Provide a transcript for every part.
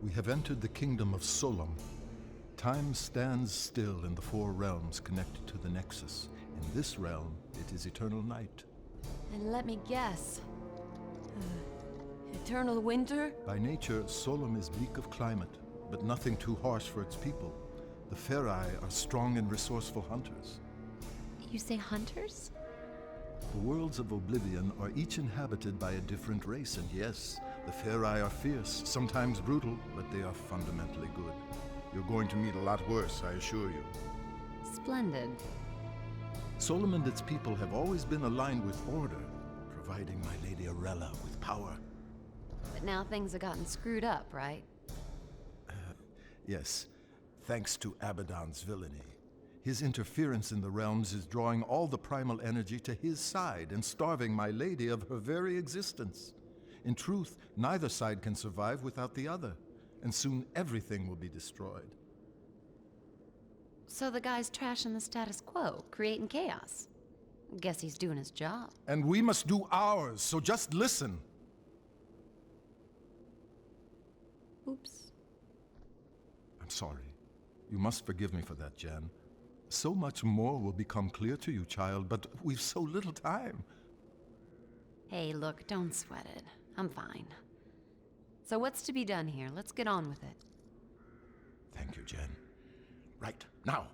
We have entered the kingdom of Solum. Time stands still in the four realms connected to the Nexus. In this realm, it is eternal night. And let me guess. Eternal winter? By nature, Solum is bleak of climate, but nothing too harsh for its people. The Heir are strong and resourceful hunters. You say hunters? The worlds of Oblivion are each inhabited by a different race, and yes, the Heir are fierce, sometimes brutal, but they are fundamentally good. You're going to meet a lot worse, I assure you. Splendid. Solum and its people have always been aligned with order, providing my Lady Arella with power. But now things have gotten screwed up, right? Yes, thanks to Abaddon's villainy. His interference in the realms is drawing all the primal energy to his side and starving my lady of her very existence. In truth, neither side can survive without the other, and soon everything will be destroyed. So the guy's trashing the status quo, creating chaos. Guess he's doing his job. And we must do ours, so just listen. Oops. I'm sorry. You must forgive me for that, Jen. So much more will become clear to you, child, but we've so little time. Hey, look, don't sweat it. I'm fine. So what's to be done here? Let's get on with it. Thank you, Jen. Right, now,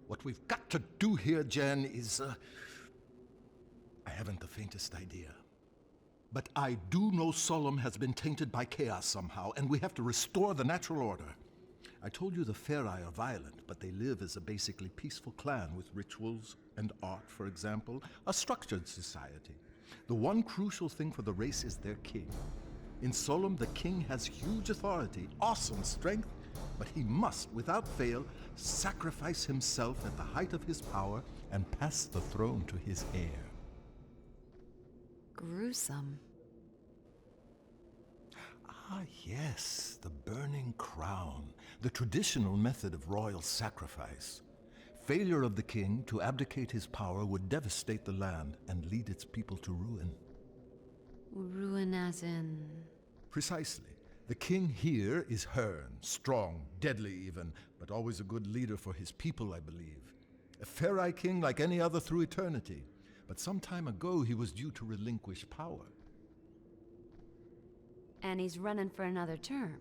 what we've got to do here, Jen, is, I haven't the faintest idea. But I do know Solum has been tainted by chaos somehow, and we have to restore the natural order. I told you the Heir are violent, but they live as a basically peaceful clan with rituals and art, for example, a structured society. The one crucial thing for the race is their king. In Solum, the king has huge authority, awesome strength, but he must, without fail, sacrifice himself at the height of his power and pass the throne to his heir. Gruesome. Ah, yes, the burning crown, the traditional method of royal sacrifice. Failure of the king to abdicate his power would devastate the land and lead its people to ruin. Ruin as in... Precisely. The king here is Hearn, strong, deadly even, but always a good leader for his people, I believe. A Heir king like any other through eternity, but some time ago he was due to relinquish power. And he's running for another term.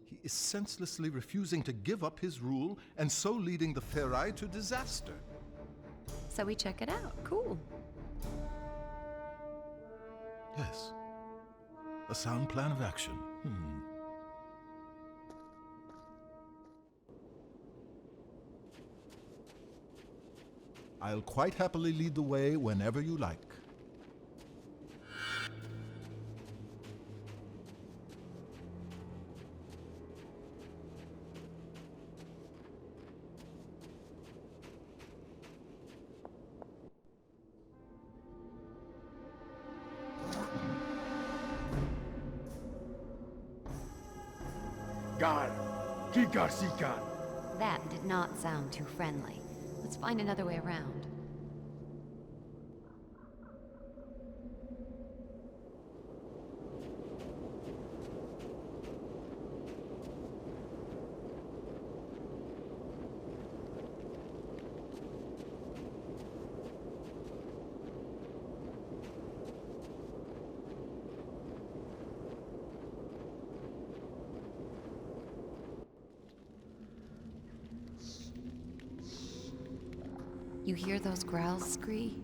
He is senselessly refusing to give up his rule, and so leading the Heir to disaster. So we check it out. Cool. Yes. A sound plan of action. I'll quite happily lead the way whenever you like. God, Kika Sika. That did not sound too friendly. Let's find another way around. You hear those growls scree?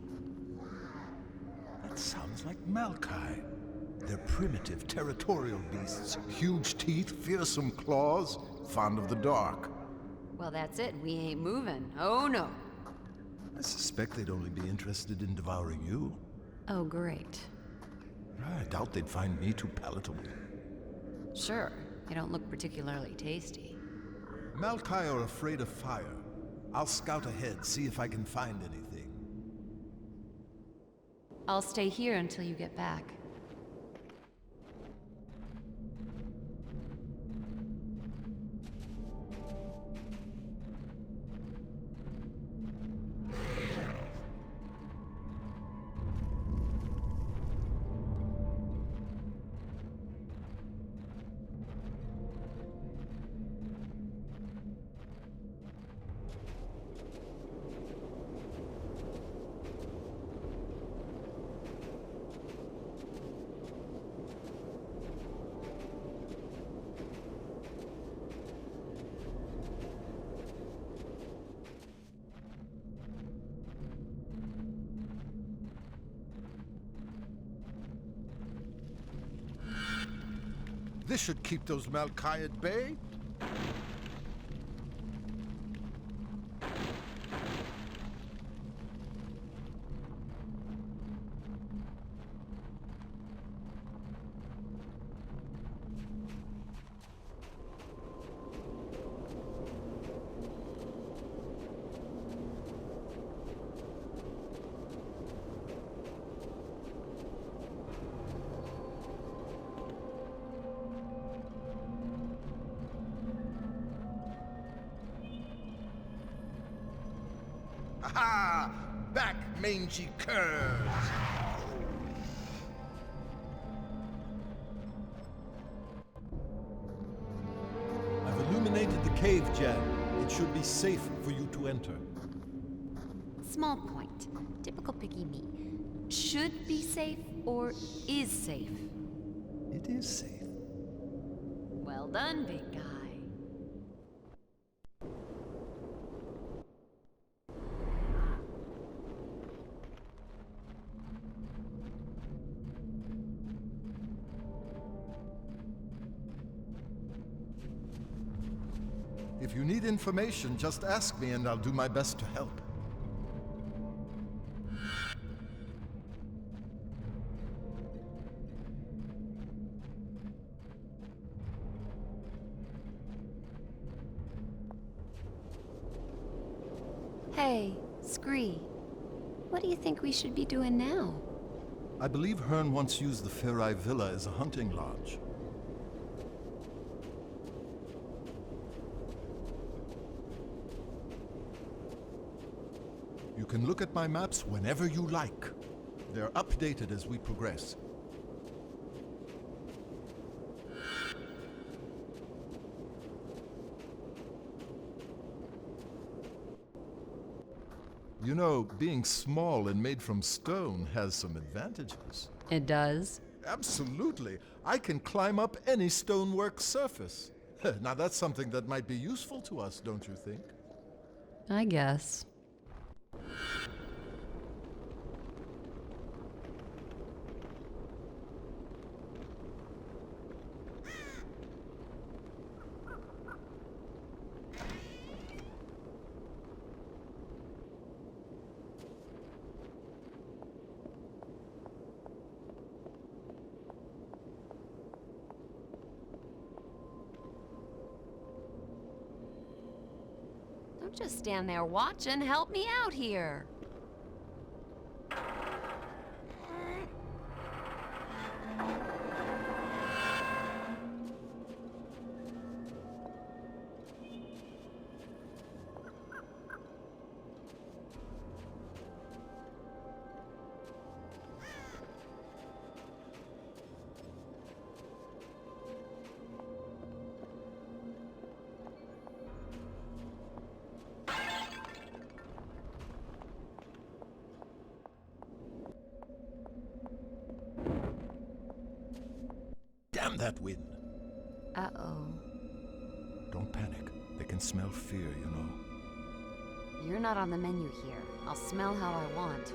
That sounds like Malkai. They're primitive, territorial beasts. Huge teeth, fearsome claws, fond of the dark. Well, that's it. We ain't moving. Oh, no. I suspect they'd only be interested in devouring you. Oh, great. I doubt they'd find me too palatable. Sure. You don't look particularly tasty. Malkai are afraid of fire. I'll scout ahead, see if I can find anything. I'll stay here until you get back. This should keep those Malkai at bay. Aha! Back, mangy curs! I've illuminated the cave, Jen. It should be safe for you to enter. Small point. Typical picky me. Should be safe or is safe? It is safe. Well done, big guy. If you need information, just ask me and I'll do my best to help. Hey, Scree. What do you think we should be doing now? I believe Hearn once used the Ferai Villa as a hunting lodge. You can look at my maps whenever you like. They're updated as we progress. You know, being small and made from stone has some advantages. It does? Absolutely. I can climb up any stonework surface. Now that's something that might be useful to us, don't you think? I guess. Don't just stand there watching. Help me out here. Damn that wind! Uh-oh. Don't panic. They can smell fear, you know. You're not on the menu here. I'll smell how I want.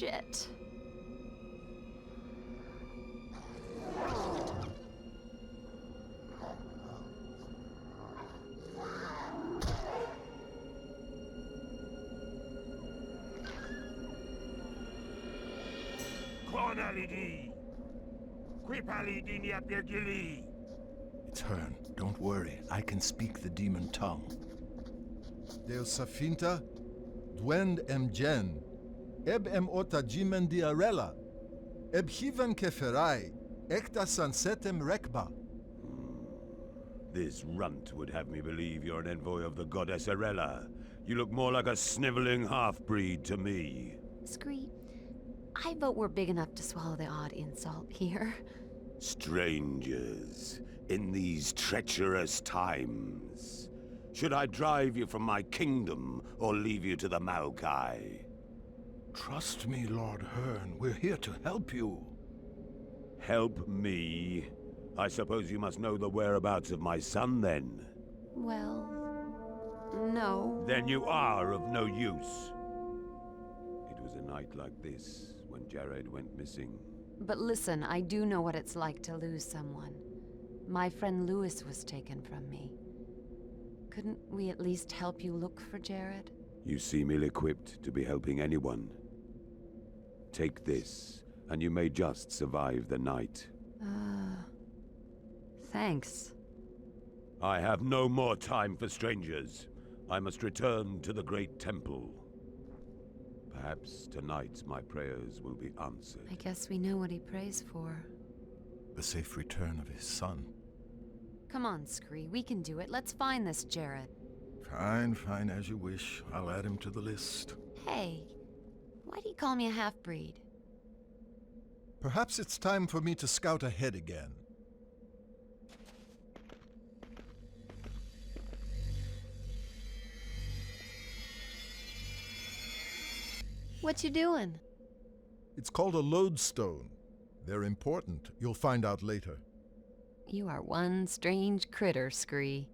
Shit. It's Hearn. Don't worry. I can speak the demon tongue. Deus Safinta, Dwend Jen. Eb ota jimen diarella. Eb hiven keferai. Ekta sunsetem rekba. This runt would have me believe you're an envoy of the goddess Arella. You look more like a sniveling half-breed to me. Scree, I vote we're big enough to swallow the odd insult here. Strangers, in these treacherous times. Should I drive you from my kingdom, or leave you to the Maokai? Trust me, Lord Hearn. We're here to help you. Help me? I suppose you must know the whereabouts of my son, then? Well, no. Then you are of no use. It was a night like this when Jared went missing. But listen, I do know what it's like to lose someone. My friend Lewis was taken from me. Couldn't we at least help you look for Jared? You seem ill-equipped to be helping anyone. Take this, and you may just survive the night. Thanks. I have no more time for strangers. I must return to the Great Temple. Perhaps tonight my prayers will be answered. I guess we know what he prays for. The safe return of his son. Come on, Scree, we can do it. Let's find this Jared. Fine, fine, as you wish. I'll add him to the list. Hey, why'd he call me a half-breed? Perhaps it's time for me to scout ahead again. What you doing? It's called a lodestone. They're important. You'll find out later. You are one strange critter, Scree.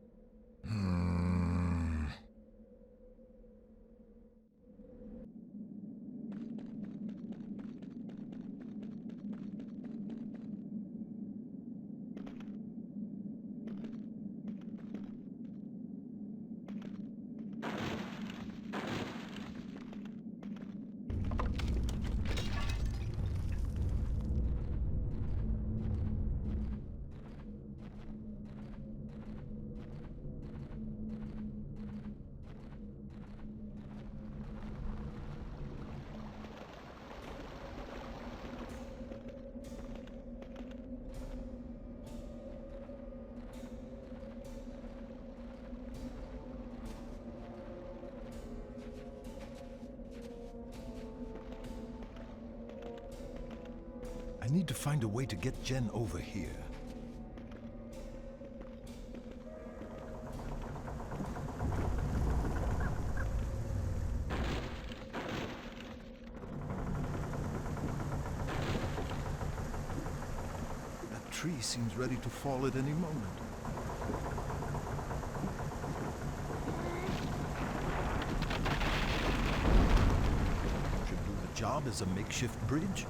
I need to find a way to get Jen over here. That tree seems ready to fall at any moment. Should do the job as a makeshift bridge.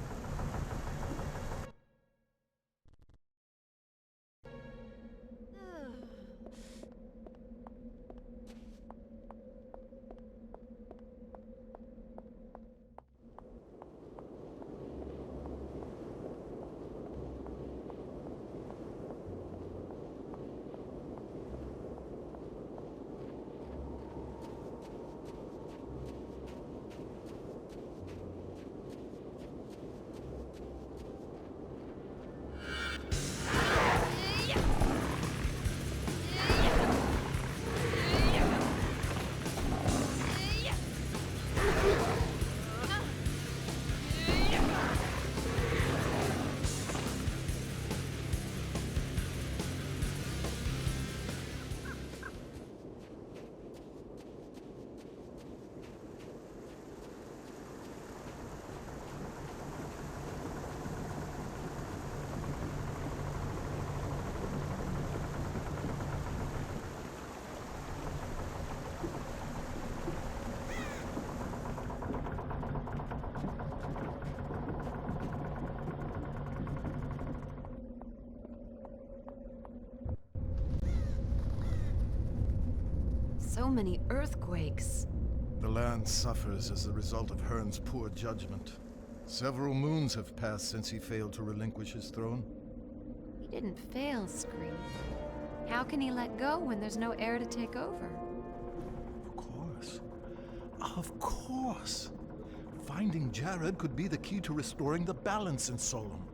So many earthquakes. The land suffers as a result of Hearn's poor judgment. Several moons have passed since he failed to relinquish his throne. He didn't fail, Scree. How can he let go when there's no heir to take over? Of course. Of course. Finding Jared could be the key to restoring the balance in Solum.